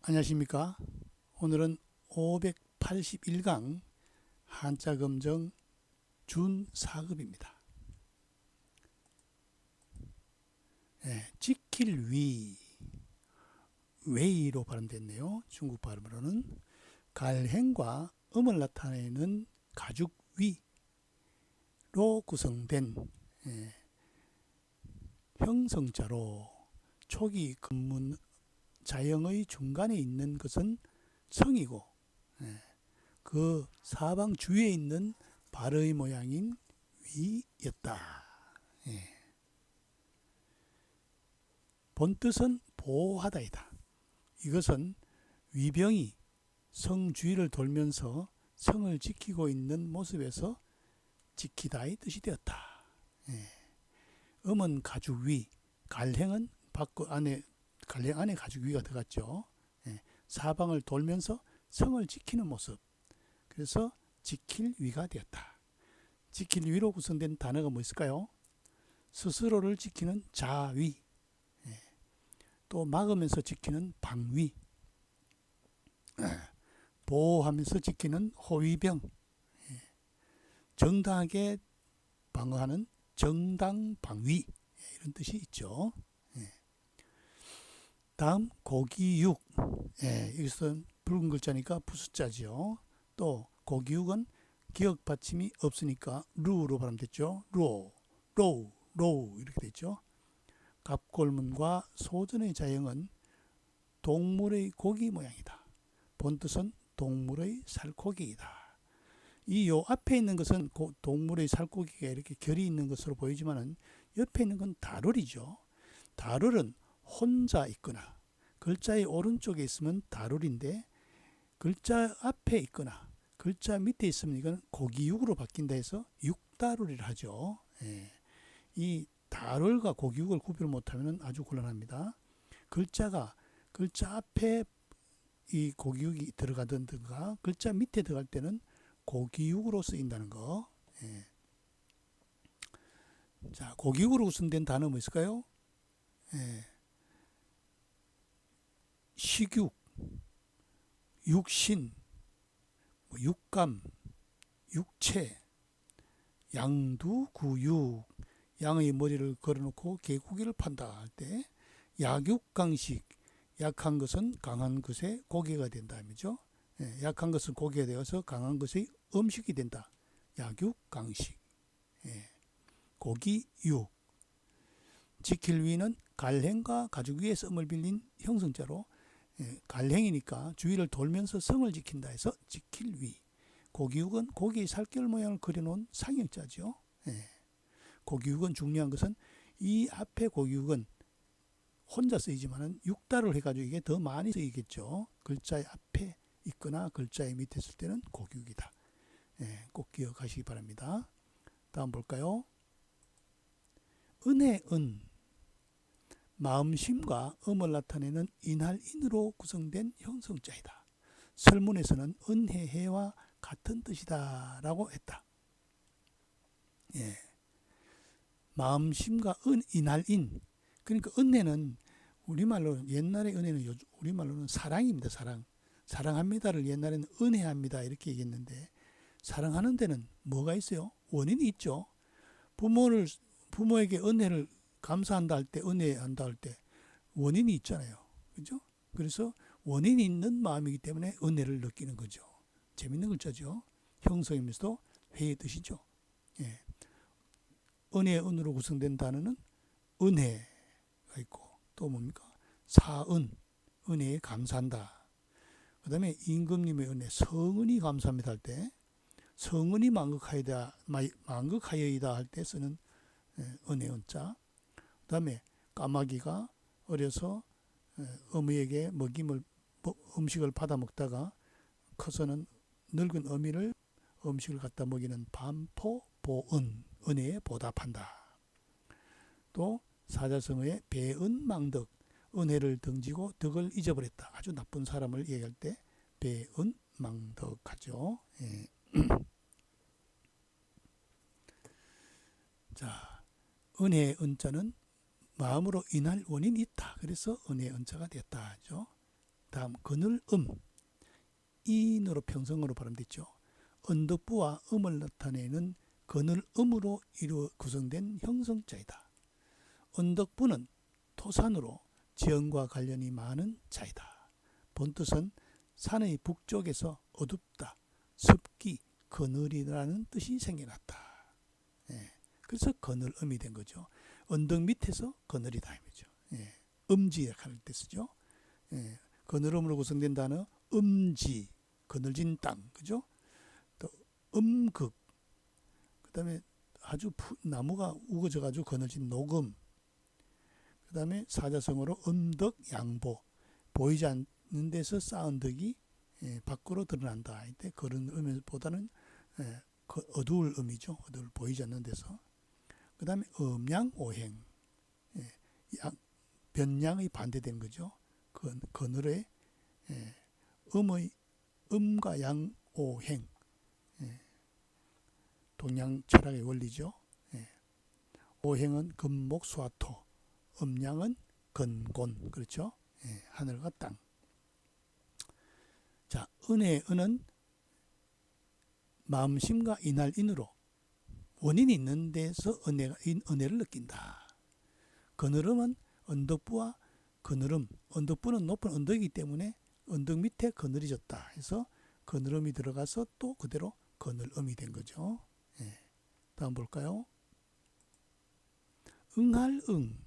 안녕하십니까. 오늘은 581강 한자검정 준4급입니다. 지킬 위, 웨이로 발음됐네요. 중국 발음으로는 갈행과 음을 나타내는 가죽 위로 구성된 형성자로 초기 근문 자형의 중간에 있는 것은 성이고 그 사방 주위에 있는 발의 모양인 위였다. 본뜻은 보호하다이다. 이것은 위병이 성 주위를 돌면서 성을 지키고 있는 모습에서 지키다의 뜻이 되었다. 음은 가죽 위, 갈행은 밖 안에 갈행 안에 가죽 위가 들어갔죠. 사방을 돌면서 성을 지키는 모습. 그래서 지킬 위가 되었다. 지킬 위로 구성된 단어가 뭐 있을까요? 스스로를 지키는 자위, 또 막으면서 지키는 방위, 보호하면서 지키는 호위병, 정당하게 방어하는 정당방위, 이런 뜻이 있죠. 다음 고기육, 여기서 붉은 글자니까 부숫자죠. 또 고기육은 기역 받침이 없으니까 루로 발음됐죠. 로우 이렇게 됐죠. 갑골문과 소전의 자형은 동물의 고기 모양이다. 본뜻은 동물의 살코기이다. 이 요 앞에 있는 것은 동물의 살코기가 이렇게 결이 있는 것으로 보이지만은 옆에 있는 건 다룰이죠. 다룰은 혼자 있거나 글자의 오른쪽에 있으면 다룰인데 글자 앞에 있거나 글자 밑에 있으면 이건 고기육으로 바뀐다 해서 육다룰이라 하죠. 이 다룰과 고기육을 구별 못하면 아주 곤란합니다. 글자 앞에 이 고기육이 들어가든가 글자 밑에 들어갈 때는 고기육으로 쓰인다는 거. 자, 고기육으로 구성된 단어 뭐 있을까요? 식육, 육신, 육감, 육체, 양두구육, 양의 머리를 걸어놓고 개고기를 판다 할 때 약육강식, 약한 것은 강한 것의 고기가 된다 말이죠. 약한 것은 고기가 되어서 강한 것의 음식이 된다. 약육강식, 고기육. 지킬 위는 갈행과 가죽 위에 썸을 빌린 형성자로 갈행이니까 주위를 돌면서 성을 지킨다 해서 지킬 위. 고기육은 고기의 살결 모양을 그려놓은 상형자죠. 고기육은 중요한 것은 이 앞에 고기육은 혼자 쓰이지만은 육다를 해가지고 이게 더 많이 쓰이겠죠. 글자의 앞에 있거나 글자의 밑에 있을 때는 고기육이다. 꼭 기억하시기 바랍니다. 다음 볼까요? 은혜은 마음심과 음을 나타내는 인할인으로 구성된 형성자이다. 설문에서는 은혜해와 같은 뜻이다 라고 했다. 마음심과 인할인, 그러니까 은혜는 우리말로 옛날에 은혜는 우리말로는 사랑입니다. 사랑합니다를 옛날에는 은혜합니다 이렇게 얘기했는데 사랑하는 데는 뭐가 있어요? 원인이 있죠. 부모에게 은혜를 감사한다 할 때, 은혜한다 할 때 원인이 있잖아요. 그죠? 그래서 원인이 있는 마음이기 때문에 은혜를 느끼는 거죠. 재밌는 글자죠. 형성이면서도 회의 뜻이죠. 은혜의 은으로 구성된 단어는 은혜가 있고 또 뭡니까? 사은, 은혜에 감사한다. 그 다음에 임금님의 은혜, 성은이 감사합니다 할 때 성은이 만극하여이다 할 때 쓰는 은혜 은자. 그 다음에 까마귀가 어려서 어미에게 음식을 받아 먹다가 커서는 늙은 어미를 음식을 갖다 먹이는 반포보은, 은혜에 보답한다. 또 사자성어의 배은망덕, 은혜를 등지고 덕을 잊어버렸다. 아주 나쁜 사람을 얘기할 때 배은망덕하죠. 자, 은혜의 은자는 마음으로 인할 원인이 있다. 그래서 은혜의 은자가 됐다 하죠. 다음 그늘 인으로 평성어로 발음됐죠. 언덕부와 음을 나타내는 그늘 음으로 구성된 형성자이다. 언덕부는 토산으로 지형과 관련이 많은 자이다. 본뜻은 산의 북쪽에서 어둡다, 습기, 그늘이라는 뜻이 생겨났다. 예, 그래서 그늘음이 된 거죠. 언덕 밑에서 그늘이다 이거죠. 예, 음지라는 뜻이죠. 예, 그늘음으로 구성된 단어 음지, 그늘진 땅, 그죠? 또 음극, 그다음에 아주 나무가 우거져가지고 그늘진 녹음, 그다음에 사자성어로 음덕, 양보, 보이지 않는 데서 쌓은 덕이 밖으로 드러난다. 이때 그런 의미보다는 어두울 의미죠. 어두울 보이지 않는 데서. 그다음에 음양, 오행, 변양의 반대되는 거죠. 그늘의 음과 양, 오행, 동양 철학의 원리죠. 오행은 금목, 수화토, 음양은 건곤, 그렇죠? 하늘과 땅. 자, 은은 마음심과 인할인으로 원인이 있는 데서 은혜를 느낀다. 그늘음은 언덕부와 그늘음, 언덕부는 높은 언덕이기 때문에 언덕 밑에 그늘이 졌다 해서 그늘음이 들어가서 또 그대로 그늘음이 된 거죠. 다음 볼까요? 응할응.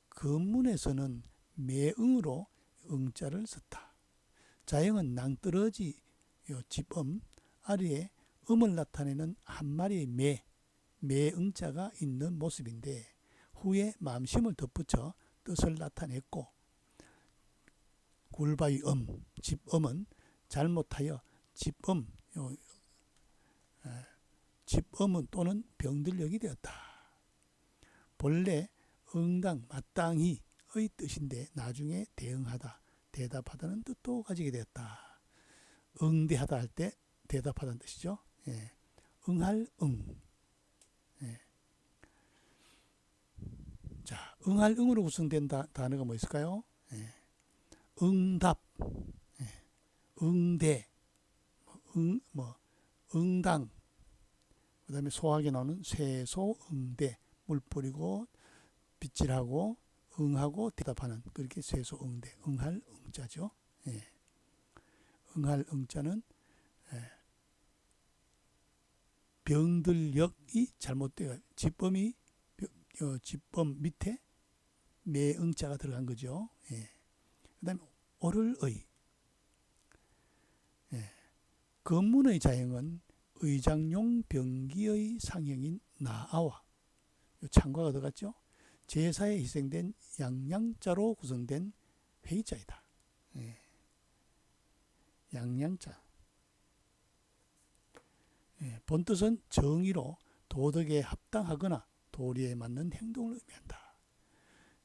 근문에서는 매응으로 응자를 썼다. 자영은 낭떠러지 집음 아래에 음을 나타내는 한 마리의 매응자가 있는 모습인데 후에 마음심을 덧붙여 뜻을 나타냈고 굴바위 집음은 잘못하여 집음은 또는 병들력이 되었다. 본래 응당 마땅히의 뜻인데 나중에 대응하다, 대답하다는 뜻도 가지게 되었다. 응대하다 할 때 대답하다는 뜻이죠. 응할 응. 자, 응할 응으로 구성된 단어가 뭐 있을까요? 응답, 응대, 응당, 그 다음에 소학에 나오는 쇠소, 응대, 물 뿌리고 빗질하고 응하고 대답하는 그렇게 쇠소, 응대, 응할 응자죠. 응할 응자는 병들력이 잘못되어 집범 밑에 매응자가 들어간 거죠. 그 다음에 오를의, 건문의 자형은 의장용 병기의 상형인 나아와 창과가 들어갔죠. 제사에 희생된 양양자로 구성된 회의자이다. 양양자. 본뜻은 정의로 도덕에 합당하거나 도리에 맞는 행동을 의미한다.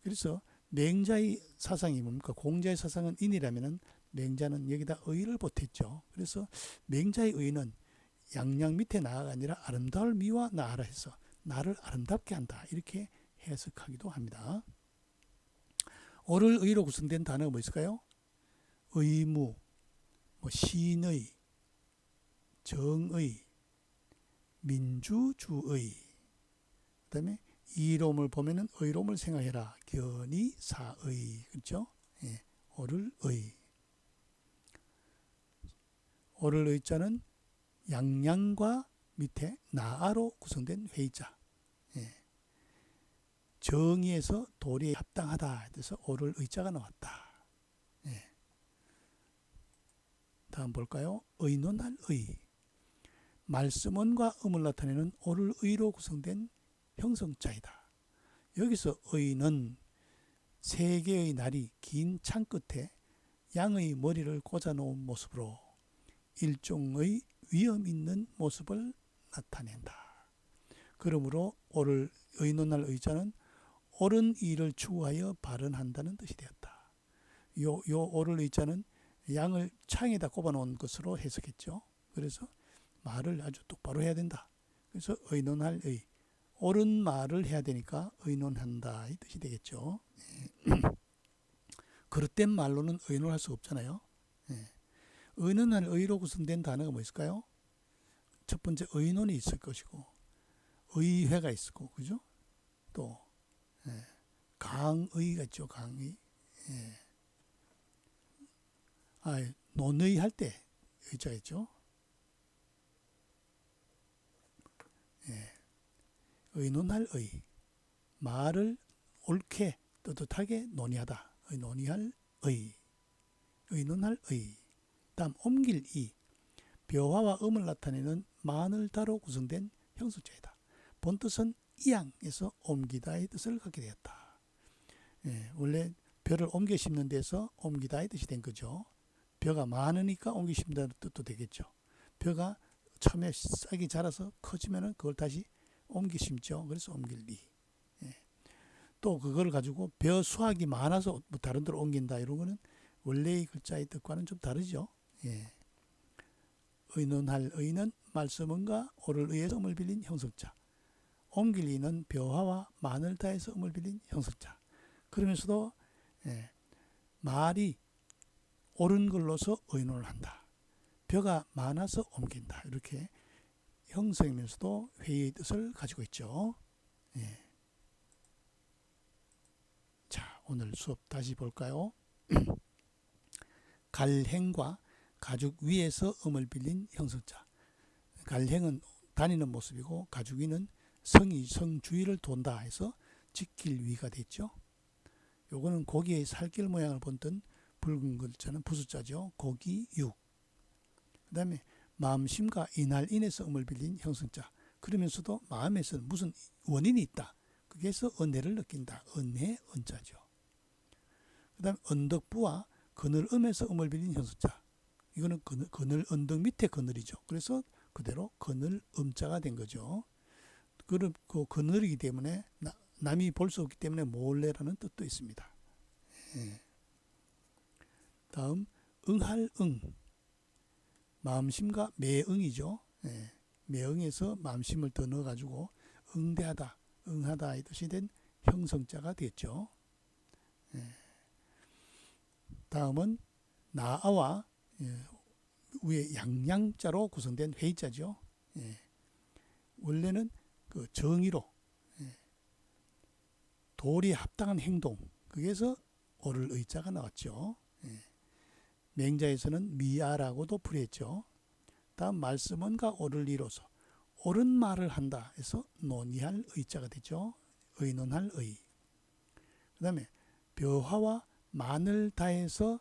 그래서 맹자의 사상이 뭡니까? 공자의 사상은 인이라면 맹자는 여기다 의를 보탰죠. 그래서 맹자의 의는 양양 밑에 나아가 아니라 아름다울 미와 나아라 해서 나를 아름답게 한다. 이렇게 해석하기도 합니다. 오를 의로 구성된 단어가 뭐 있을까요? 의무, 신의, 정의, 민주주의, 그 다음에 이로움을 보면은 의로움을 생각해라. 견의, 사의, 그렇죠? 오를 의. 오를 의자는 양양과 밑에 나아로 구성된 회의자. 정의에서 도리에 합당하다. 그래서 오를 의자가 나왔다. 다음 볼까요? 의논할 의. 말씀원과 음을 나타내는 오를 의로 구성된 형성자이다. 여기서 의는 세 개의 날이 긴 창 끝에 양의 머리를 꽂아놓은 모습으로 일종의 위험 있는 모습을 나타낸다. 그러므로 의논할 의자는 옳은 일을 추구하여 발언한다는 뜻이 되었다. 요 옳을 의자는 양을 창에다 꼽아놓은 것으로 해석했죠. 그래서 말을 아주 똑바로 해야 된다. 그래서 의논할 의, 옳은 말을 해야 되니까 의논한다 이 뜻이 되겠죠. 그릇된 말로는 의논할 수 없잖아요. 예. 의논할 의로 구성된 단어가 뭐 있을까요? 첫 번째 의논이 있을 것이고 의회가 있고 그죠? 또 강의가 있죠. 강의. 예. 논의할 때 의자가 있죠. 예. 의논할 의. 말을 옳게 떳떳하게 논의하다. 논의할 의. 의논할 의. 다음 옮길 이. 벼화와 음을 나타내는 만을다로 구성된 형성자이다. 본뜻은 이양에서 옮기다의 뜻을 갖게 되었다. 예, 원래 벼를 옮겨 심는 데서 옮기다의 뜻이 된 거죠. 벼가 많으니까 옮겨 심는다는 뜻도 되겠죠. 벼가 처음에 싹이 자라서 커지면은 그걸 다시 옮겨 심죠. 그래서 옮길 이. 예. 또 그걸 가지고 벼 수확이 많아서 뭐 다른 데로 옮긴다 이런 거는 원래의 글자의 뜻과는 좀 다르죠. 예. 의논할 의는 말씀은과 오를 의해서 음을 빌린 형성자. 옮길 이는 벼화와 만을 다해서 음을 빌린 형성자. 그러면서도 말이 옳은 걸로서 의논을 한다. 벼가 많아서 옮긴다. 이렇게 형성이면서도 회의의 뜻을 가지고 있죠. 예. 자, 오늘 수업 다시 볼까요? 갈행과 가죽 위에서 음을 빌린 형성자. 갈행은 다니는 모습이고 가죽 위는 성이 성 주위를 돈다 해서 지킬 위가 됐죠. 요거는 고기의 살길 모양을 본뜬 붉은 글자는 부숫자죠. 고기 육. 그 다음에 마음심과 이날 인에서 음을 빌린 형성자. 그러면서도 마음에서는 무슨 원인이 있다. 거기에서 은혜를 느낀다. 은혜 은자죠. 그 다음에 언덕부와 그늘음에서 음을 빌린 형성자. 이거는 그늘 언덕 밑에 그늘이죠. 그래서 그대로 그늘 음자가 된 거죠. 그 그늘이기 때문에 남이 볼 수 없기 때문에 몰래라는 뜻도 있습니다. 예. 다음 응할 응. 마음심과 매응이죠. 예. 매응에서 마음심을 더 넣어가지고 응대하다, 응하다의 뜻이 된 형성자가 됐죠. 예. 다음은 나아와 위에 양양자로 구성된 회의자죠. 예. 원래는 그 정의로 도리에 합당한 행동, 거기에서 오를 의자가 나왔죠. 예. 맹자에서는 미아라고도 풀이했죠. 다음 말씀은과 오를 이로서 옳은 말을 한다 해서 논의할 의자가 되죠. 의논할 의. 그 다음에 벼화와 만을 다해서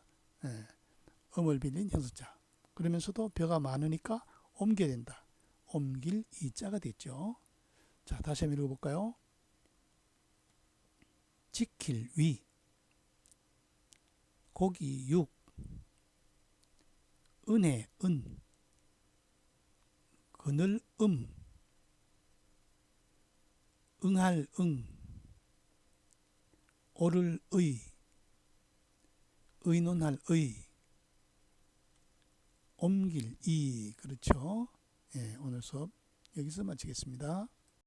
음을 빌린 형성자. 그러면서도 벼가 많으니까 옮겨야 된다. 옮길 이자가 됐죠. 자, 다시 한번 읽어볼까요? 지킬 위, 고기 육, 은혜 은, 그늘 응할 응, 오를 의, 의논할 의, 옮길 이. 그렇죠. 예, 오늘 수업 여기서 마치겠습니다.